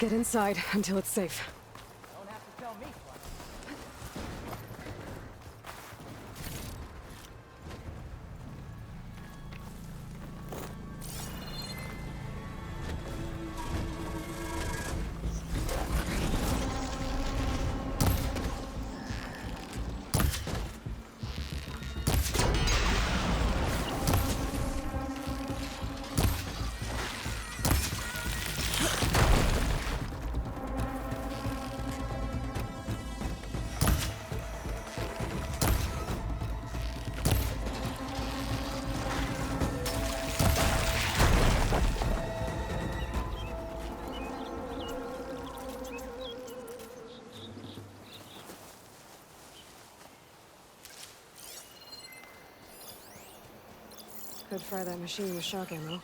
Get inside until it's safe. Don't have to tell me twice. Could fry that machine with shock ammo.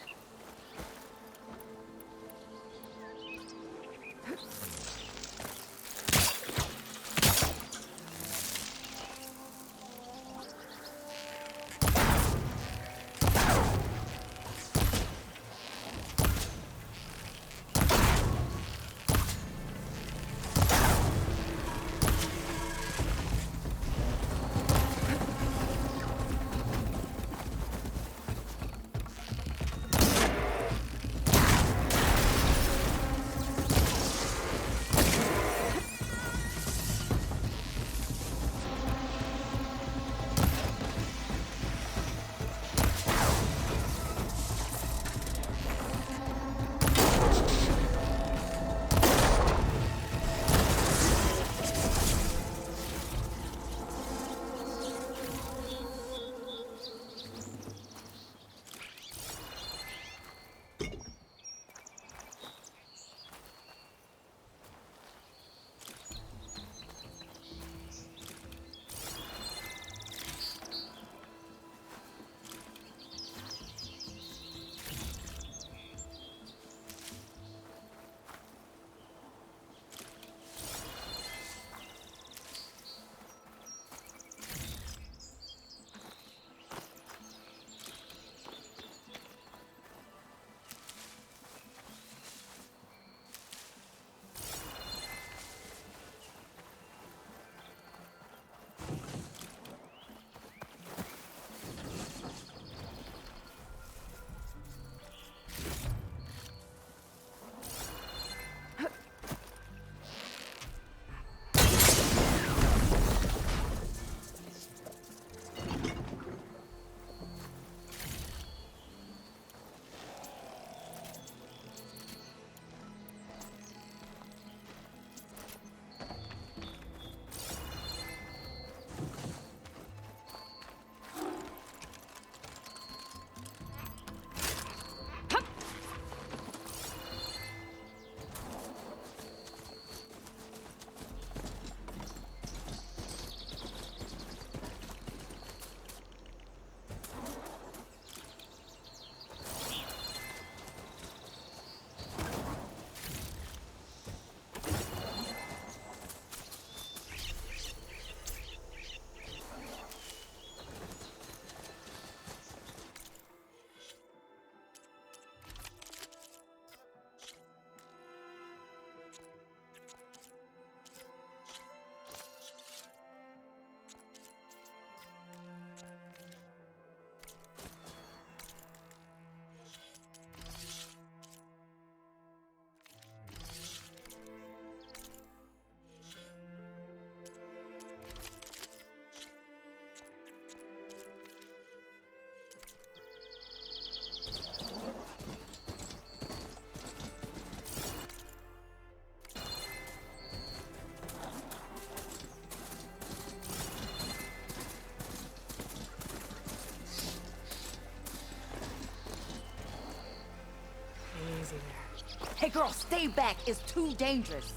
Easy there. Hey girl, stay back. It's too dangerous.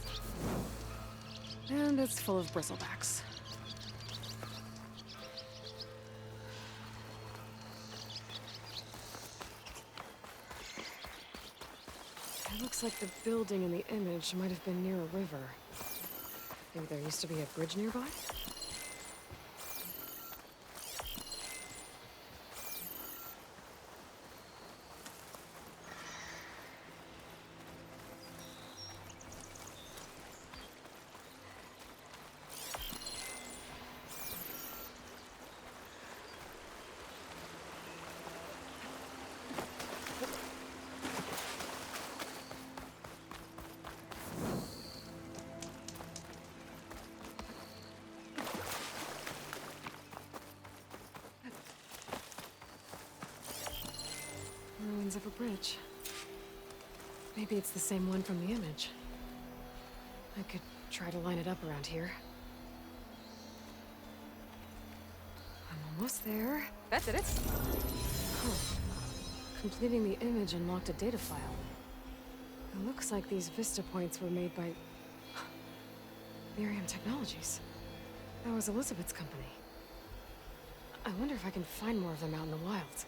And it's full of bristlebacks. It looks like the building in the image might have been near a river. Maybe there used to be a bridge nearby? signs of a bridge. Maybe it's the same one from the image. I could try to line it up around here. I'm almost there. That's it. Huh. Completing the image unlocked a data file. It looks like these vista points were made by Miriam Technologies. That was Elizabeth's company. I wonder if I can find more of them out in the wild.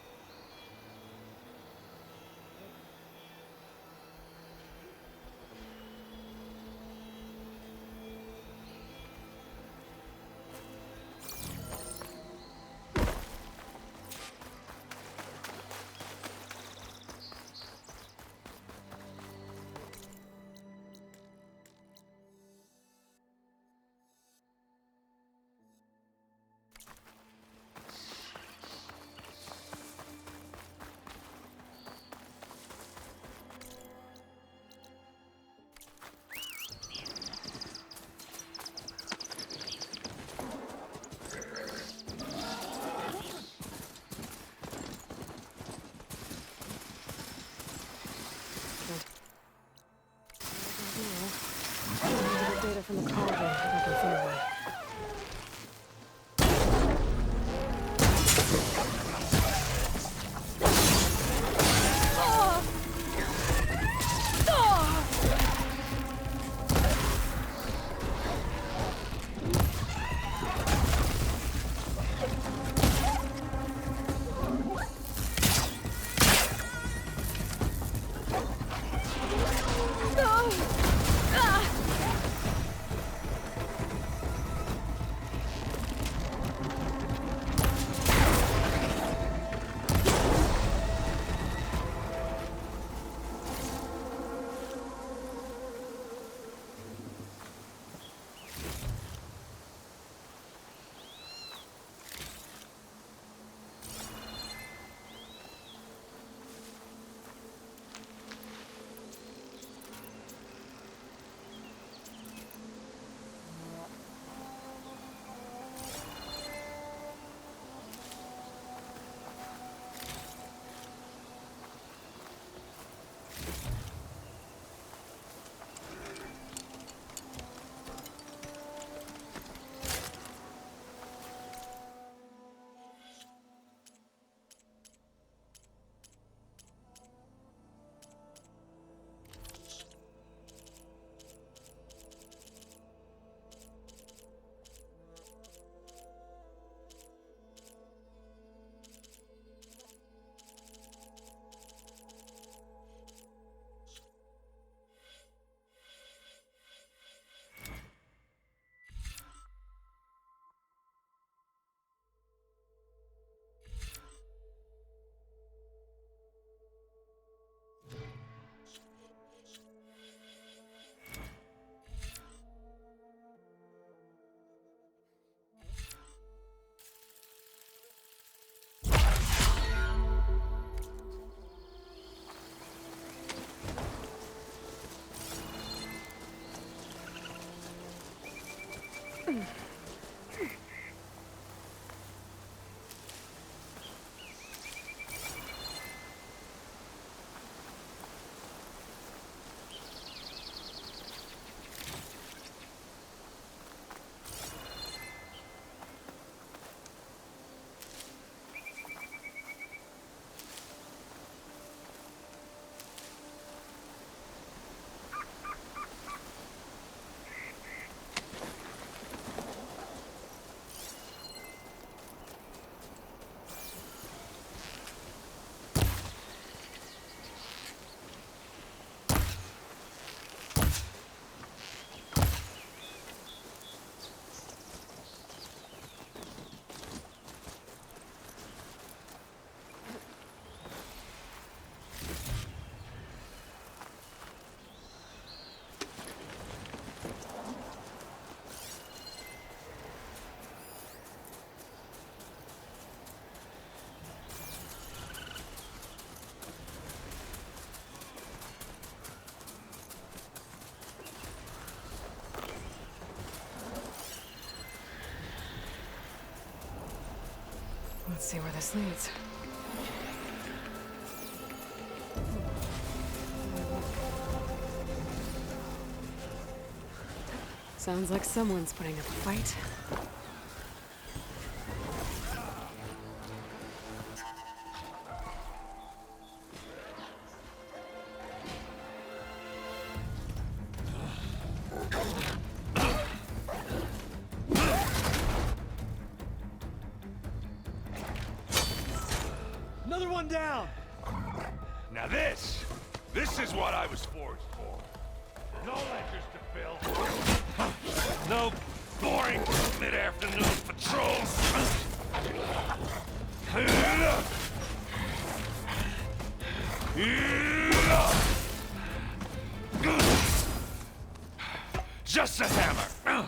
Data from the cauldron back in Finland. Let's see where this leads. Sounds like someone's putting up a fight. Another one down! Now this is what I was forged for. No ledgers to fill. No boring mid-afternoon patrols. Just a hammer.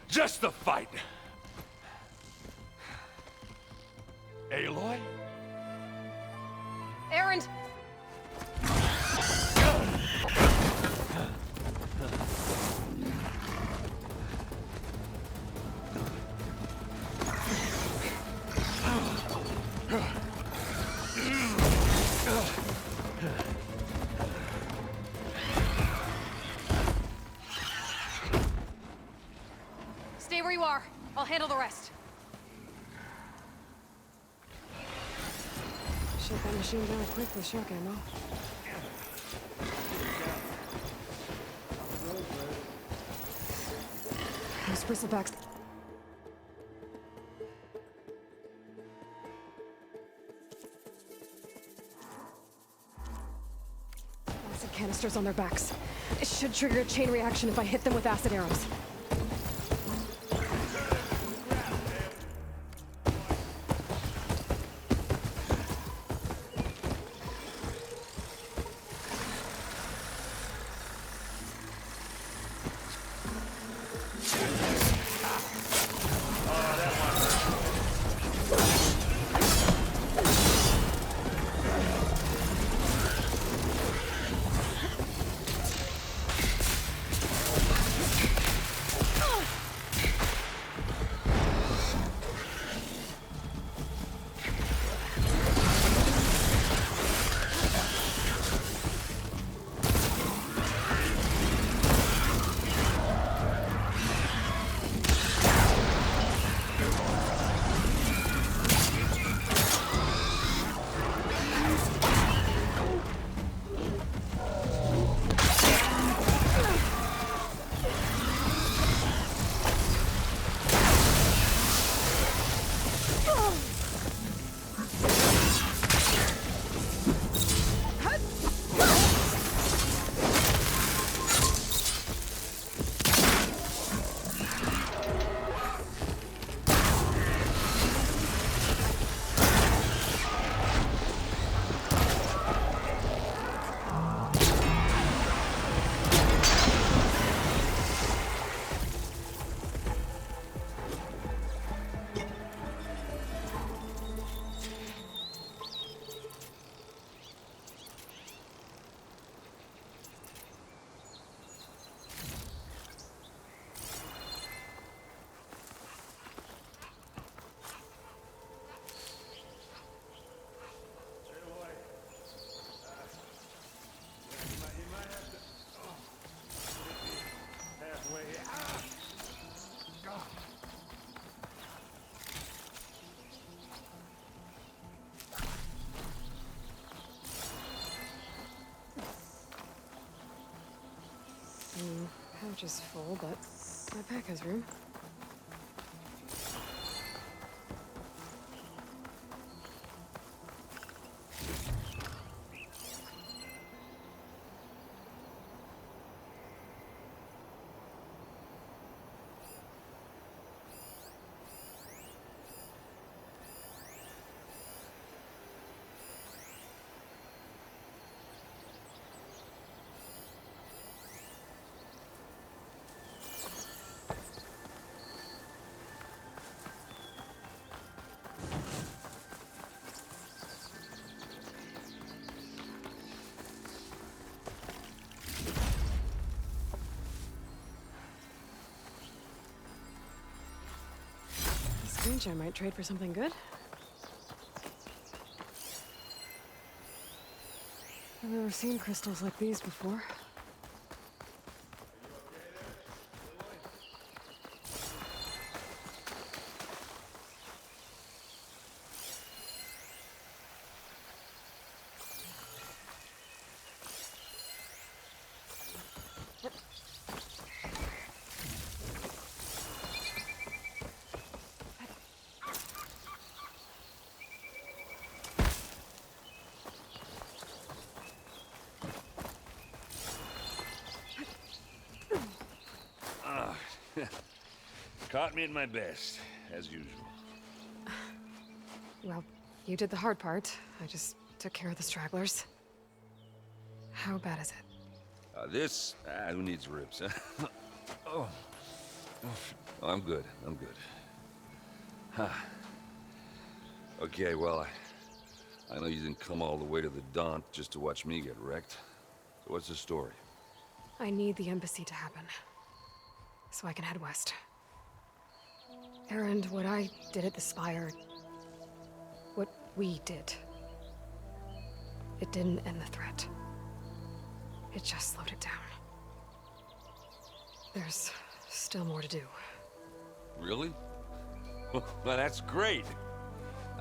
Just the fight. Aloy? Errand! Stay where you are. I'll handle the rest. Shut that machine down quick with shock ammo. Those bristlebacks. Acid canisters on their backs. It should trigger a chain reaction if I hit them with acid arrows. Pouch is full, but my pack has room. Screenshot I might trade for something good. I've never seen crystals like these before. Caught me at my best, as usual. Well, you did the hard part. I just took care of the stragglers. How bad is it? Who needs ribs, huh? Oh. Oh, I'm good, I'm good. Huh. Okay, well, I know you didn't come all the way to the Daunt just to watch me get wrecked. So what's the story? I need the embassy to happen, so I can head west. Erend, what I did at the Spire, what we did, it didn't end the threat. It just slowed it down. There's still more to do. Really? Well, that's great.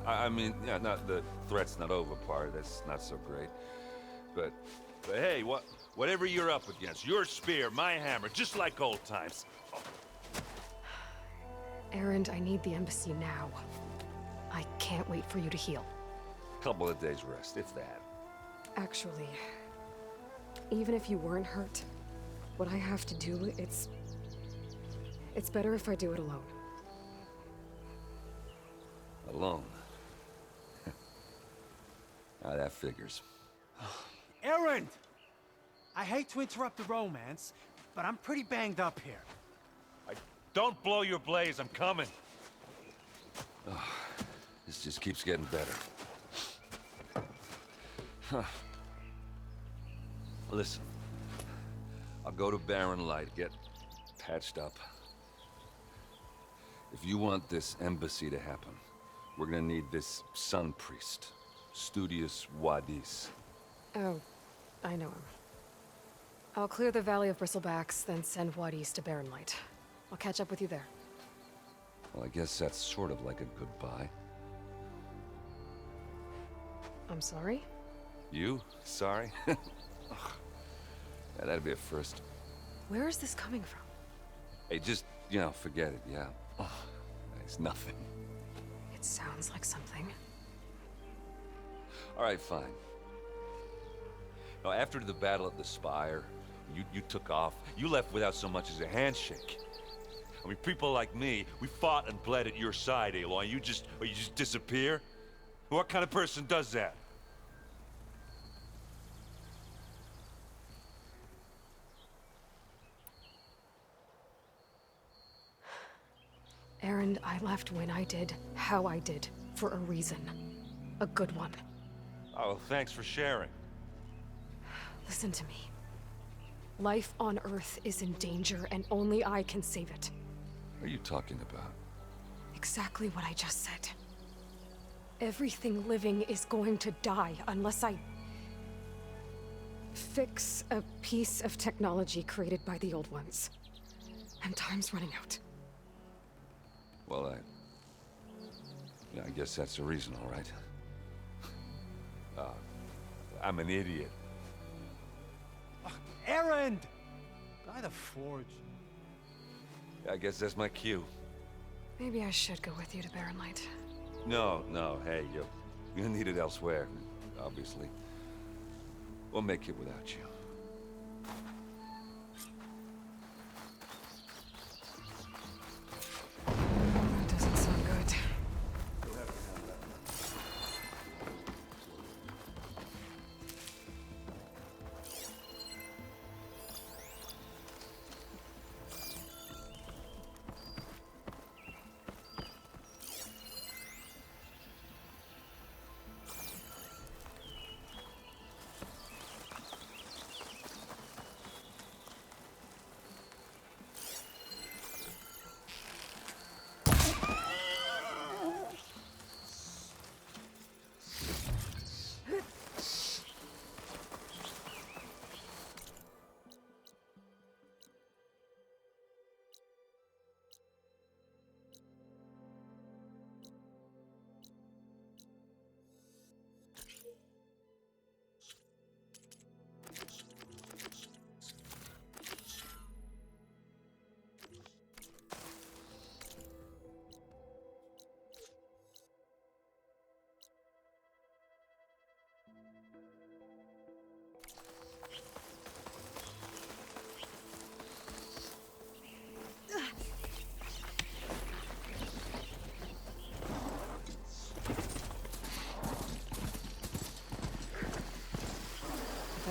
I mean, yeah, not the threat's not over part. That's not so great. But hey, whatever you're up against, your spear, my hammer, just like old times. Erend, I need the embassy now. I can't wait for you to heal. Couple of days rest, if that. Actually, even if you weren't hurt, what I have to do, it's better if I do it alone. Alone? Ah, that figures. Erend! I hate to interrupt the romance, but I'm pretty banged up here. Don't blow your blaze, I'm coming. This just keeps getting better. Huh. Listen, I'll go to Barren Light, get patched up. If you want this embassy to happen, we're gonna need this sun priest, Studious Wadis. Oh, I know him. I'll clear the Valley of Bristlebacks, then send Wadis to Barren Light. I'll catch up with you there. Well, I guess that's sort of like a goodbye. I'm sorry? You? Sorry? Ugh. Yeah, that'd be a first. Where is this coming from? Hey, just, forget it, yeah. Ugh. It's nothing. It sounds like something. All right, fine. Now, after the battle at the Spire, you took off. You left without so much as a handshake. I mean, people like me, we fought and bled at your side, Aloy. You just disappear? What kind of person does that? Erend, I left when I did, how I did, for a reason. A good one. Oh, thanks for sharing. Listen to me. Life on Earth is in danger, and only I can save it. What are you talking about? Exactly what I just said. Everything living is going to die unless I fix a piece of technology created by the old ones. And time's running out. Well, I guess that's the reason, all right. I'm an idiot. Erend! By the Forge. I guess that's my cue. Maybe I should go with you to Barren Light. No, hey, you're needed elsewhere, obviously. We'll make it without you. That doesn't sound good.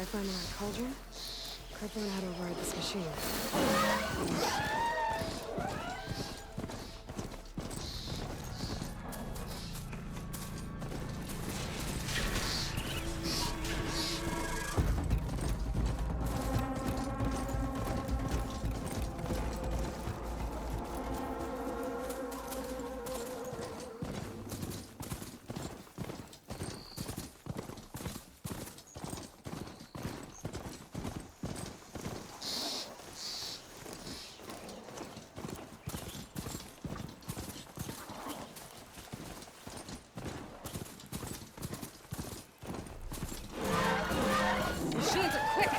I find the right cauldron, I've learned how to ride this machine. Machines are quick!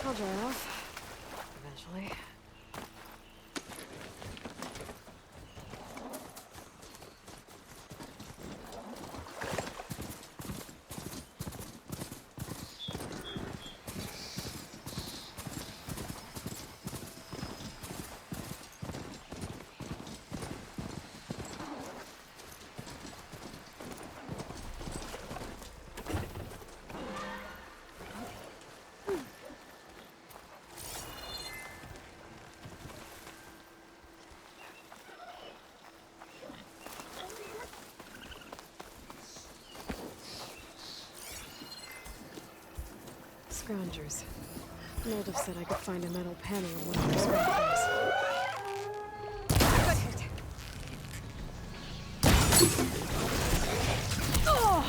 I'll dry off. Eventually. Scroungers. Moldov said I could find a metal panel in one of their scrap Good hit. Oh!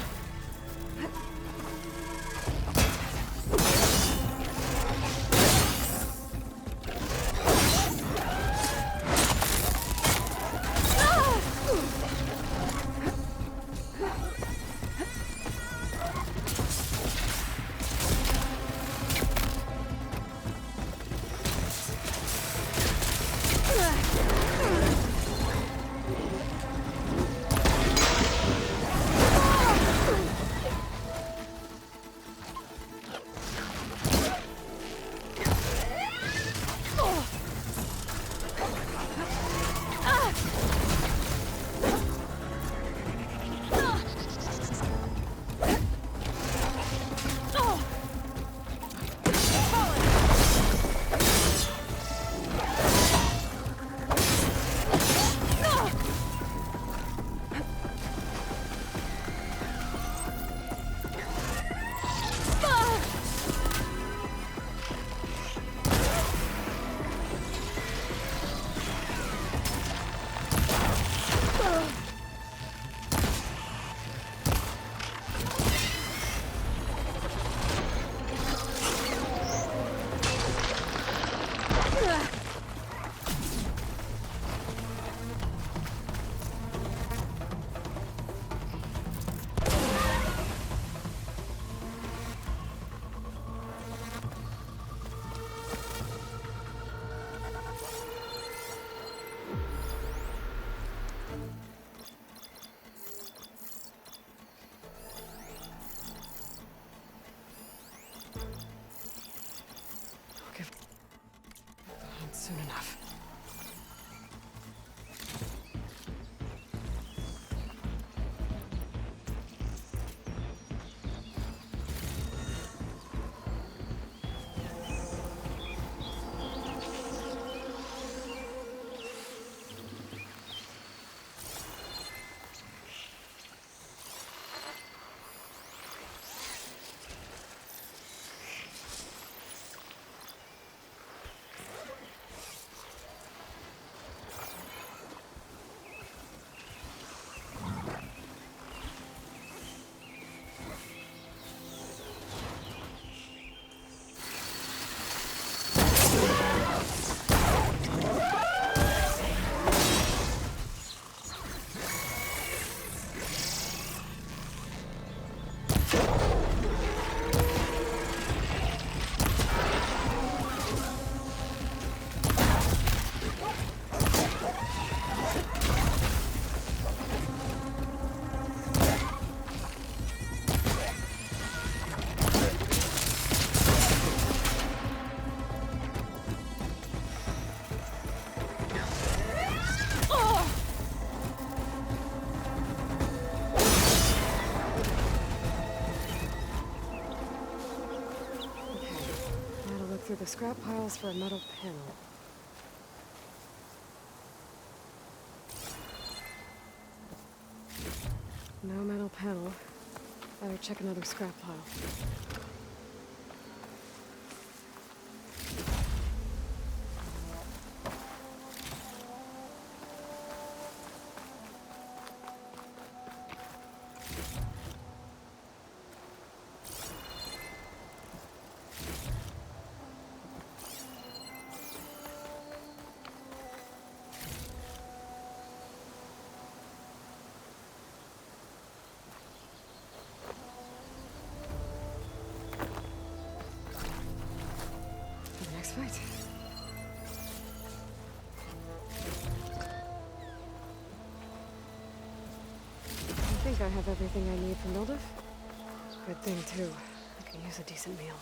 through the scrap piles for a metal panel. No metal panel. Better check another scrap pile. Next fight. I think I have everything I need from Mildev. Good thing, too. I can use a decent meal.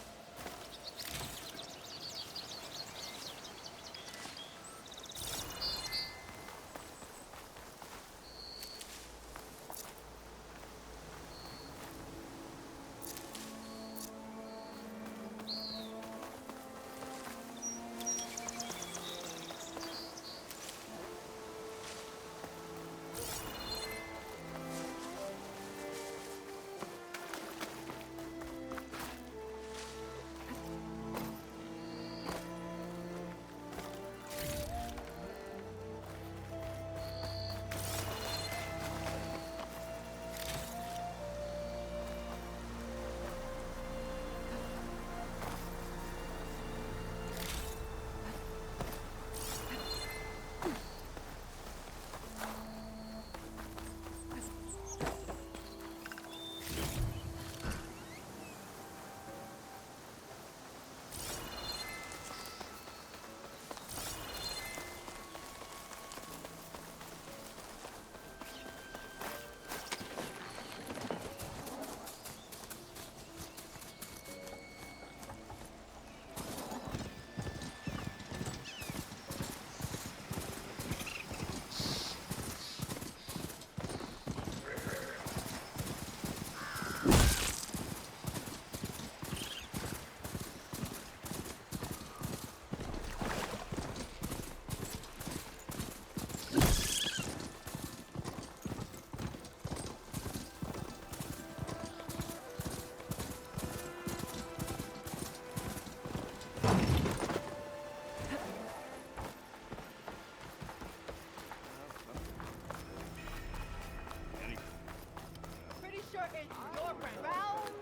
Pretty sure it's your brand. Round,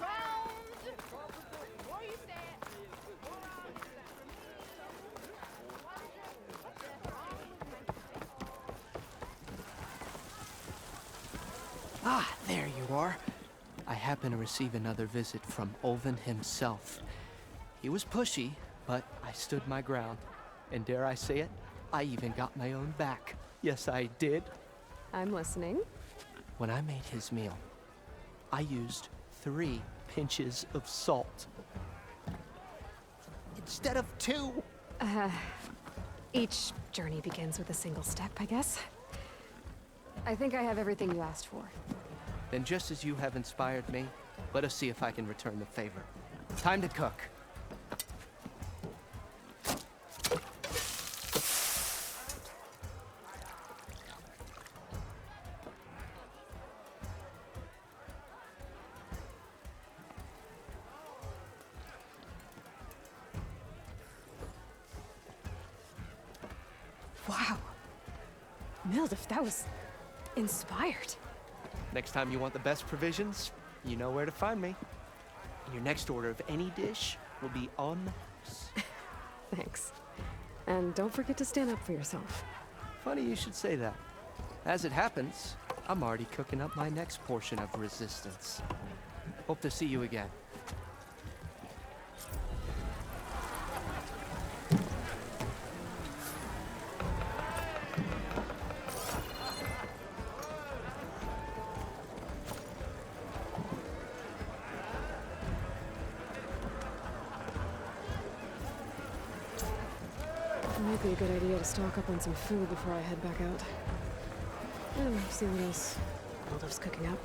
round. What you said? Ah, there you are. I happen to receive another visit from Olvin himself. He was pushy, but I stood my ground. And dare I say it, I even got my own back. Yes, I did. I'm listening. When I made his meal, I used 3 pinches of salt. Instead of 2. Each journey begins with a single step, I guess. I think I have everything you asked for. Then just as you have inspired me, let us see if I can return the favor. Time to cook. Wow. Mildev, that was inspired. Next time you want the best provisions, you know where to find me. And your next order of any dish will be on the house. Thanks. And don't forget to stand up for yourself. Funny you should say that. As it happens, I'm already cooking up my next portion of resistance. Hope to see you again. It might be a good idea to stock up on some food before I head back out. And see what else Mildev's cooking up.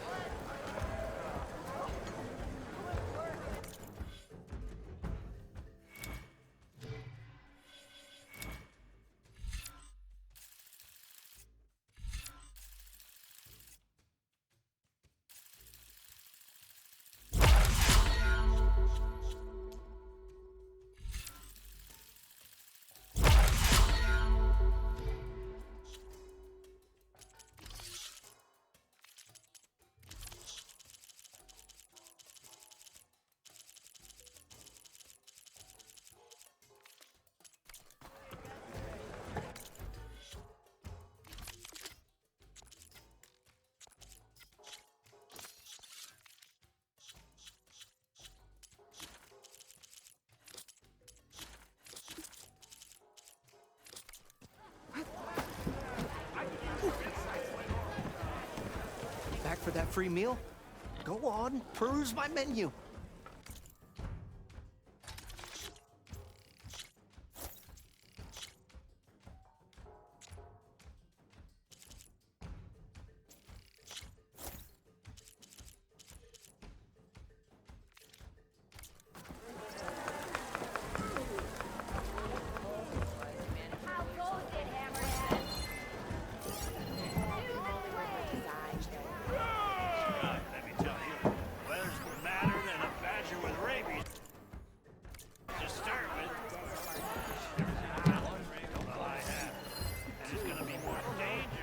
free meal? Go on, peruse my menu. Let me tell you, weather's madder than a badger with rabies. To start with, well, I have, and it's gonna be more dangerous.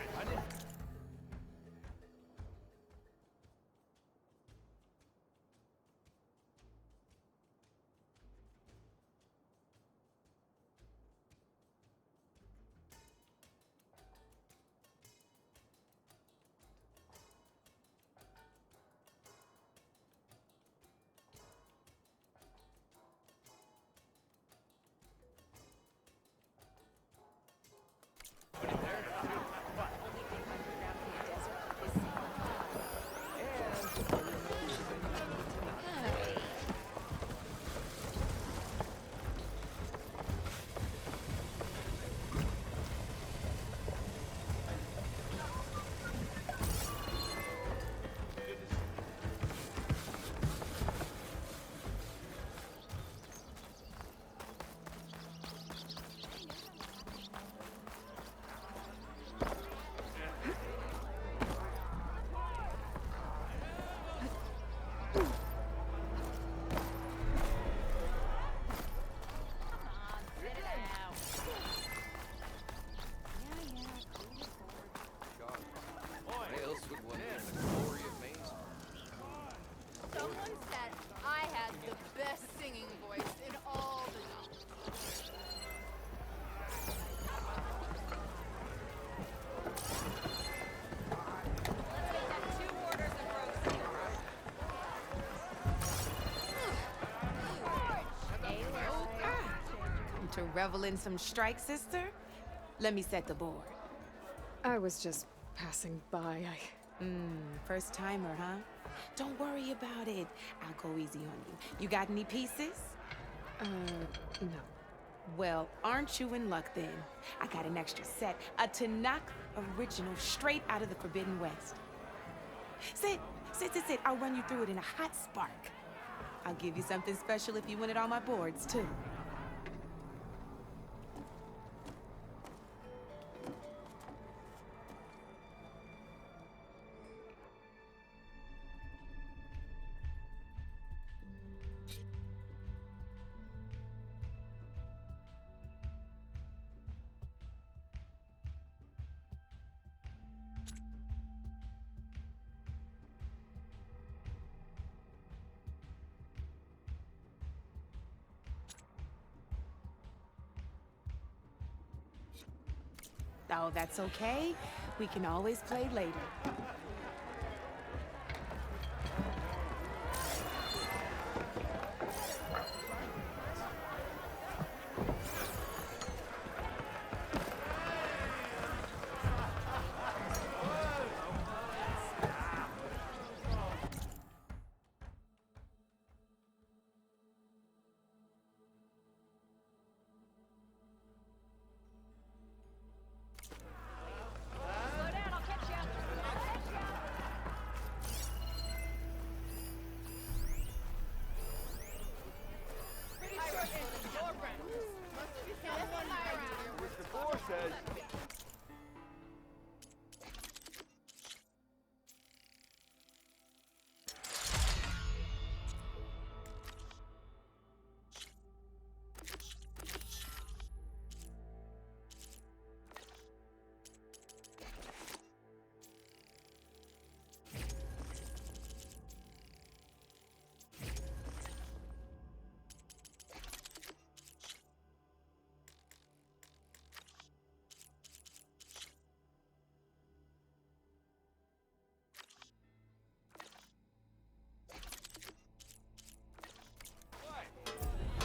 Someone said I had the best singing voice in all the knowledge. Come to revel in some strike, sister? Let me set the board. I was just passing by. First timer, huh? Don't worry about it. I'll go easy on you. You got any pieces? No. Well, aren't you in luck then? I got an extra set, a Tanakh original straight out of the Forbidden West. Sit. I'll run you through it in a hot spark. I'll give you something special if you win it on my boards, too. Oh, that's okay. We can always play later.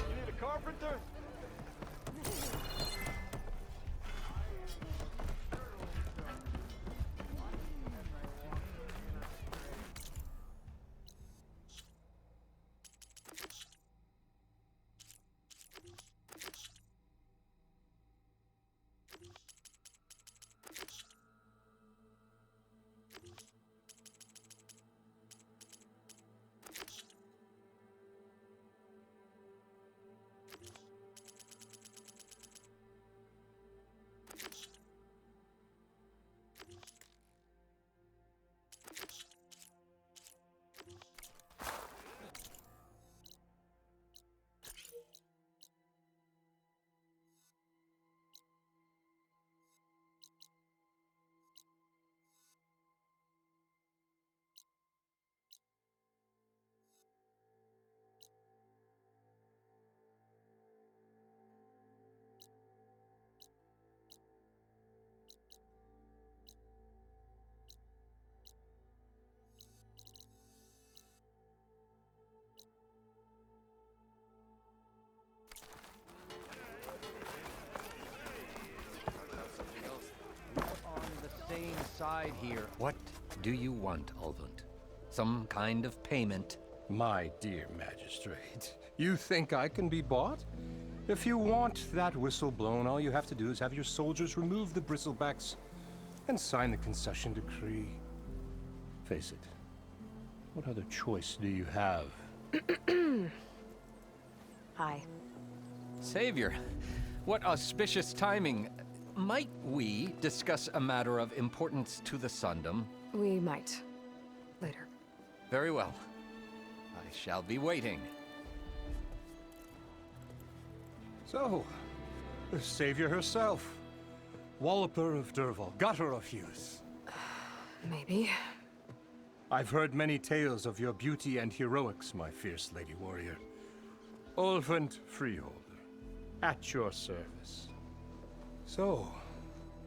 You need a carpenter? right here. What do you want, Ulvund? Some kind of payment? My dear magistrate, you think I can be bought? If you want that whistle blown, all you have to do is have your soldiers remove the bristlebacks and sign the concession decree. Face it, what other choice do you have? Hi. Savior, what auspicious timing. Might we discuss a matter of importance to the Sundom? We might. Later. Very well. I shall be waiting. So, the savior herself. Walloper of Derval, gutter of youth. Maybe. I've heard many tales of your beauty and heroics, my fierce lady warrior. Ulvund Freeholder, at your service. So,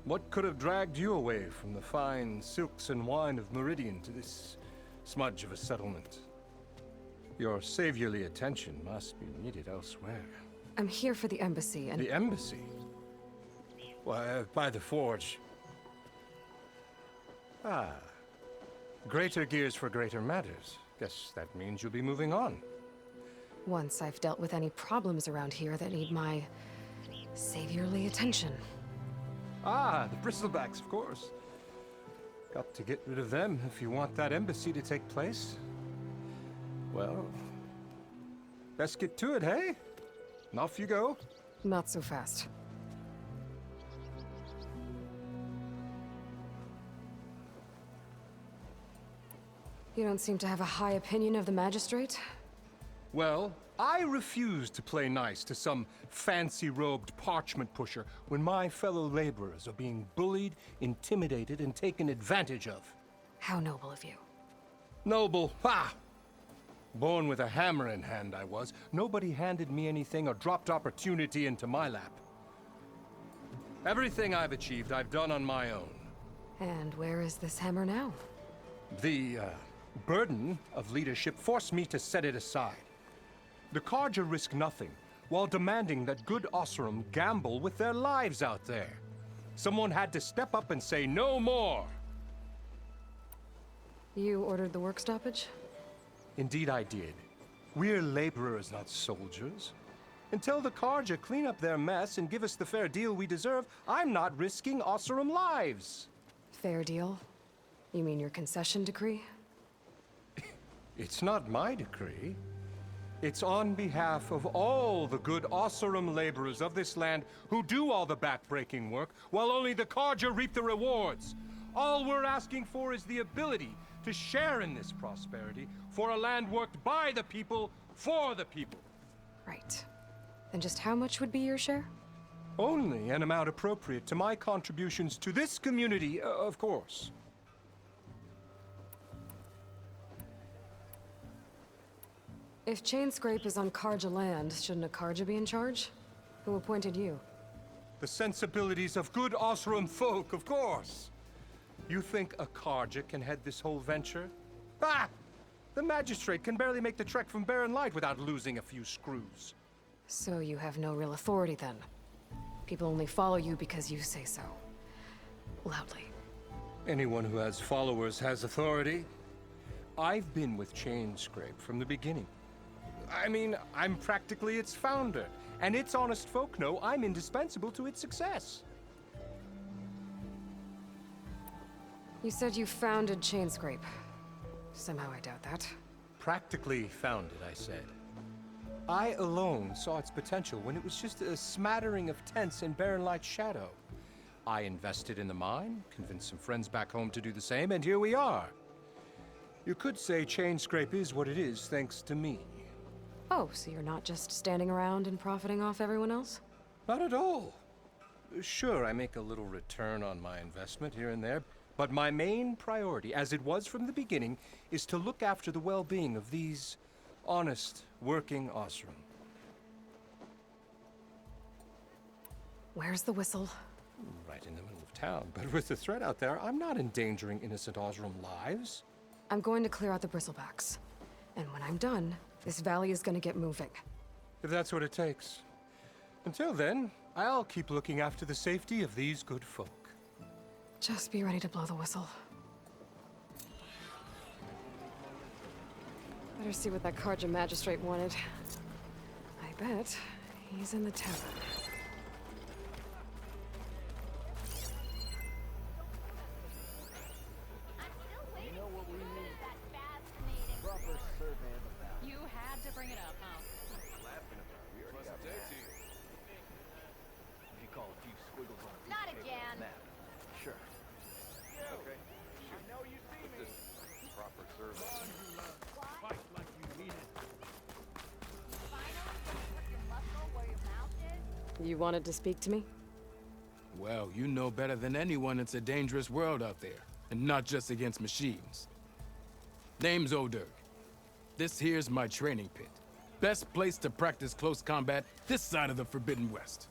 what could have dragged you away from the fine silks and wine of Meridian to this smudge of a settlement? Your saviorly attention must be needed elsewhere. I'm here for the embassy and... The embassy? Why, by the forge. Ah. Greater gears for greater matters. Guess that means you'll be moving on. Once I've dealt with any problems around here that need my saviorly attention. Ah, the bristlebacks, of course. Got to get rid of them if you want that embassy to take place. Well, let's get to it, hey? And off you go. Not so fast. You don't seem to have a high opinion of the magistrate? Well, I refuse to play nice to some fancy-robed parchment pusher when my fellow laborers are being bullied, intimidated, and taken advantage of. How noble of you. Noble? Ha! Born with a hammer in hand, I was. Nobody handed me anything or dropped opportunity into my lap. Everything I've achieved, I've done on my own. And where is this hammer now? The, burden of leadership forced me to set it aside. The Carja risk nothing, while demanding that good Osram gamble with their lives out there. Someone had to step up and say no more! You ordered the work stoppage? Indeed I did. We're laborers, not soldiers. Until the Carja clean up their mess and give us the fair deal we deserve, I'm not risking Osram lives! Fair deal? You mean your concession decree? It's not my decree. It's on behalf of all the good Osram laborers of this land who do all the backbreaking work, while only the Carja reap the rewards. All we're asking for is the ability to share in this prosperity for a land worked by the people, for the people. Right. And just how much would be your share? Only an amount appropriate to my contributions to this community, of course. If Chainscrape is on Carja land, shouldn't a Carja be in charge? Who appointed you? The sensibilities of good Osram folk, of course. You think a Carja can head this whole venture? Ah! The magistrate can barely make the trek from Barren Light without losing a few screws. So you have no real authority then? People only follow you because you say so. Loudly. Anyone who has followers has authority. I've been with Chainscrape from the beginning. I mean, I'm practically its founder, and its honest folk know I'm indispensable to its success. You said you founded Chainscrape. Somehow I doubt that. Practically founded, I said. I alone saw its potential when it was just a smattering of tents in Barren Light's shadow. I invested in the mine, convinced some friends back home to do the same, and here we are. You could say Chainscrape is what it is thanks to me. Oh, so you're not just standing around and profiting off everyone else? Not at all. Sure, I make a little return on my investment here and there, but my main priority, as it was from the beginning, is to look after the well-being of these honest, working Osram. Where's the whistle? Right in the middle of town, but with the threat out there, I'm not endangering innocent Osram lives. I'm going to clear out the bristlebacks. And when I'm done, this valley is gonna get moving. If that's what it takes. Until then, I'll keep looking after the safety of these good folk. Just be ready to blow the whistle. Better see what that Carja magistrate wanted. I bet he's in the tavern. You had to bring it up, huh? Not again. Sure. Okay. I know you see me. Proper service. Fight like you mean it. Finally, put your muscle where your mouth is. You wanted to speak to me? Well, you know better than anyone it's a dangerous world out there, and not just against machines. Name's O'Dirk. This here's my training pit. Best place to practice close combat this side of the Forbidden West.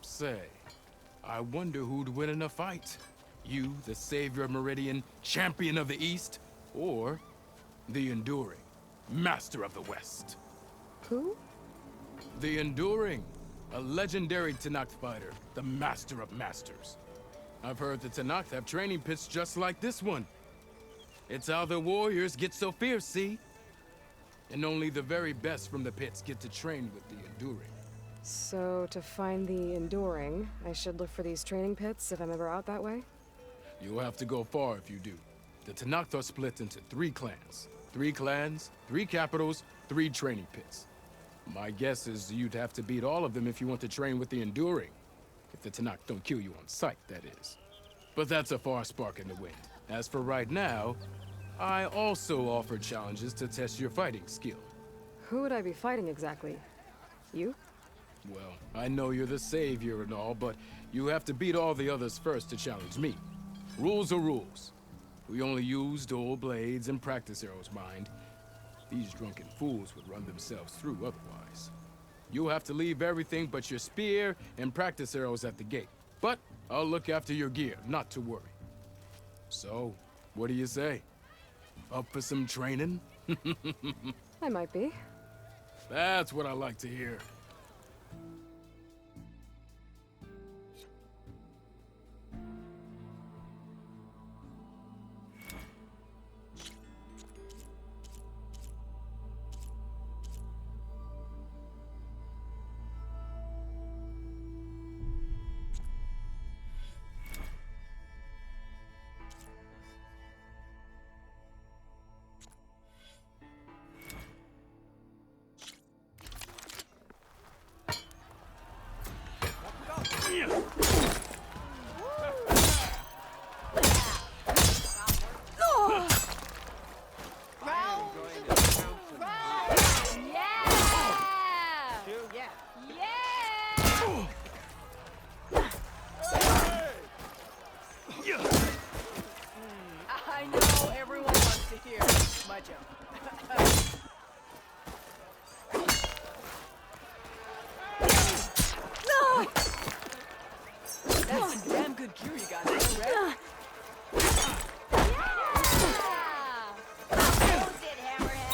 Say, I wonder who'd win in a fight. You, the savior of Meridian, champion of the East, or the Enduring, master of the West. Who? The Enduring, a legendary Tenakth fighter, the master of masters. I've heard the Tenakth have training pits just like this one. It's how the warriors get so fierce, see? And only the very best from the pits get to train with the Enduring. So, to find the Enduring, I should look for these training pits if I'm ever out that way? You'll have to go far if you do. The Tenakth are split into 3 clans. 3 clans, 3 capitals, 3 training pits. My guess is you'd have to beat all of them if you want to train with the Enduring. If the Tenakth don't kill you on sight, that is. But that's a far spark in the wind. As for right now, I also offer challenges to test your fighting skill. Who would I be fighting exactly? You? Well, I know you're the savior and all, but you have to beat all the others first to challenge me. Rules are rules. We only use dual blades and practice arrows, mind. These drunken fools would run themselves through otherwise. You'll have to leave everything but your spear and practice arrows at the gate. But I'll look after your gear, not to worry. So, what do you say? Up for some training? I might be. That's what I like to hear. I know everyone wants to hear my joke. That's some damn good gear you got there, Red. Close it, Hammerhead.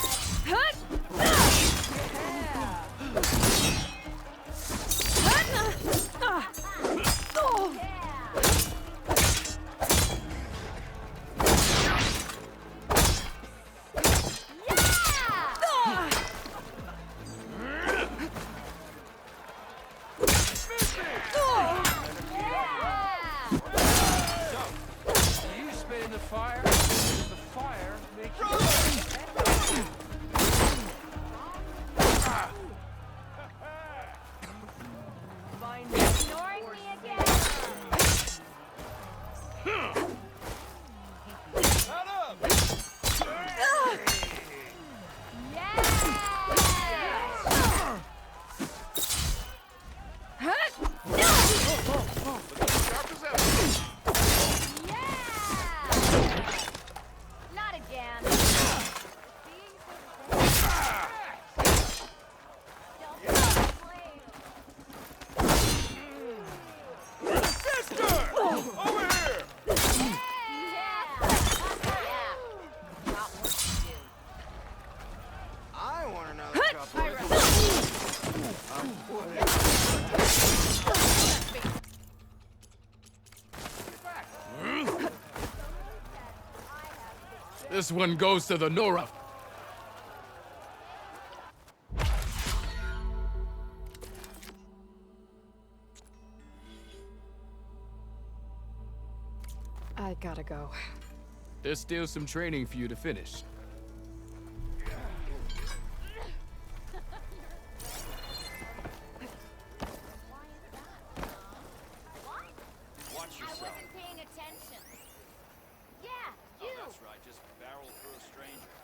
This one goes to the Nora. I gotta go. There's still some training for you to finish. Watch yourself. I wasn't paying attention. Yeah, Oh, you. that's right. Just barrel through a stranger.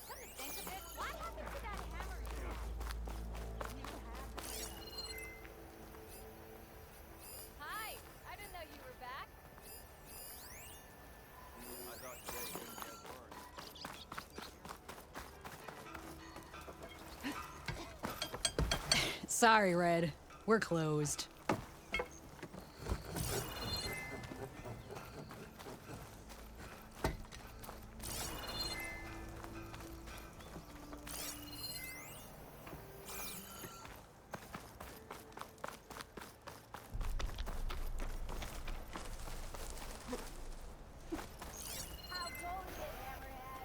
Come to think of it, what happened to that hammer you had? Hi, I didn't know you were back. I thought today couldn't get worse. Sorry, Red. We're closed. How goes it, Hammerhead?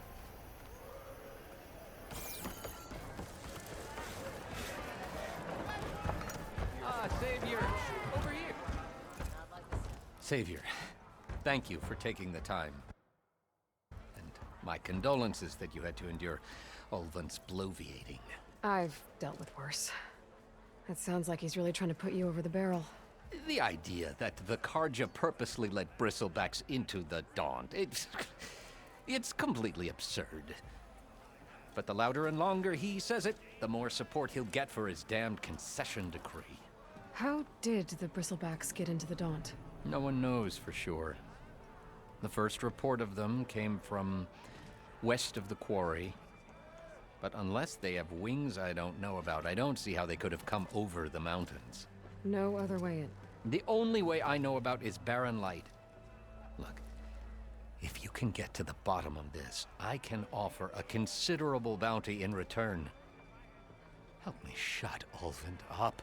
Savior! Over here! Savior, thank you for taking the time. And my condolences that you had to endure Ulvund's bloviating. I've dealt with worse. It sounds like he's really trying to put you over the barrel. The idea that the Karja purposely let bristlebacks into the Daunt, it's completely absurd. But the louder and longer he says it, the more support he'll get for his damned concession decree. How did the Bristlebacks get into the Daunt? No one knows for sure. The first report of them came from west of the quarry. But unless they have wings I don't know about, I don't see how they could have come over the mountains. No other way in. The only way I know about is barren light. Look, if you can get to the bottom of this, I can offer a considerable bounty in return. Help me shut Ulvund up.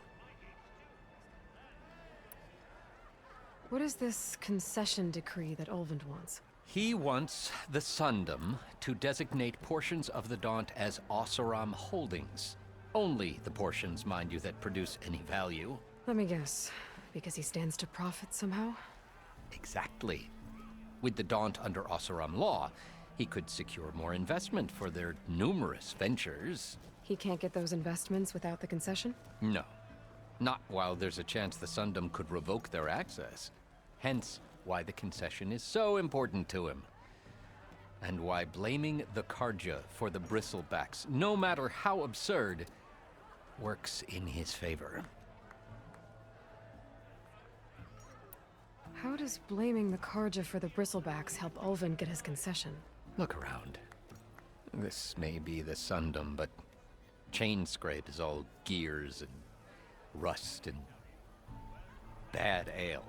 What is this concession decree that Ulvund wants? He wants the Sundom to designate portions of the Daunt as Oseram holdings. Only the portions, mind you, that produce any value. Let me guess. Because he stands to profit somehow? Exactly. With the Daunt under Oseram law, he could secure more investment for their numerous ventures. He can't get those investments without the concession? No. Not while there's a chance the Sundom could revoke their access. Hence, why the concession is so important to him. And why blaming the Karja for the bristlebacks, no matter how absurd, works in his favor. How does blaming the Karja for the Bristlebacks help Ulvund get his concession? Look around. This may be the Sundom, but Chainscrape is all gears and rust and bad ale.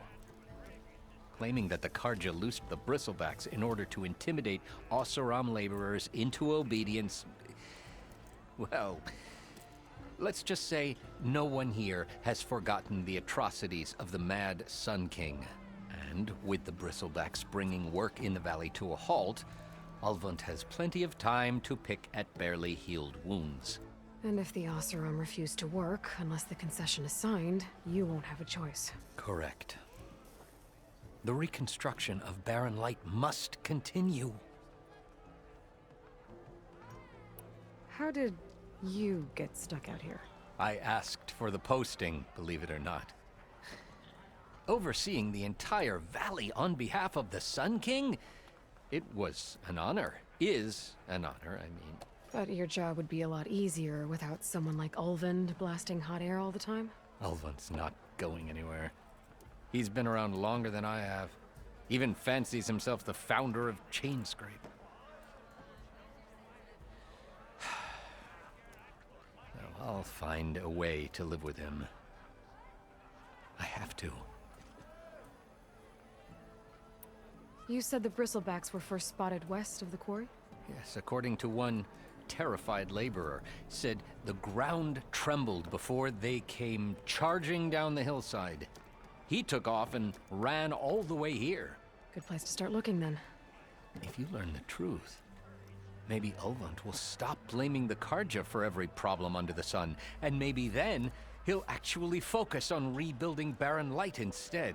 Claiming that the Karja loosed the Bristlebacks in order to intimidate Oseram laborers into obedience. Well, let's just say no one here has forgotten the atrocities of the Mad Sun King. And with the Bristlebacks bringing work in the valley to a halt, Ulvund has plenty of time to pick at barely healed wounds. And if the Oseram refuse to work, unless the concession is signed, you won't have a choice. Correct. The reconstruction of Barren Light must continue. How did you get stuck out here? I asked for the posting, believe it or not. Overseeing the entire valley on behalf of the Sun King? It was an honor. Is an honor, I mean. But your job would be a lot easier without someone like Ulvund blasting hot air all the time? Ulvund's not going anywhere. He's been around longer than I have. Even fancies himself the founder of Chainscrape. Well, I'll find a way to live with him. I have to. You said the Bristlebacks were first spotted west of the quarry? Yes, according to one terrified laborer, said the ground trembled before they came charging down the hillside. He took off and ran all the way here. Good place to start looking, then. If you learn the truth, maybe Ulvund will stop blaming the Karja for every problem under the sun, and maybe then he'll actually focus on rebuilding Barren Light instead.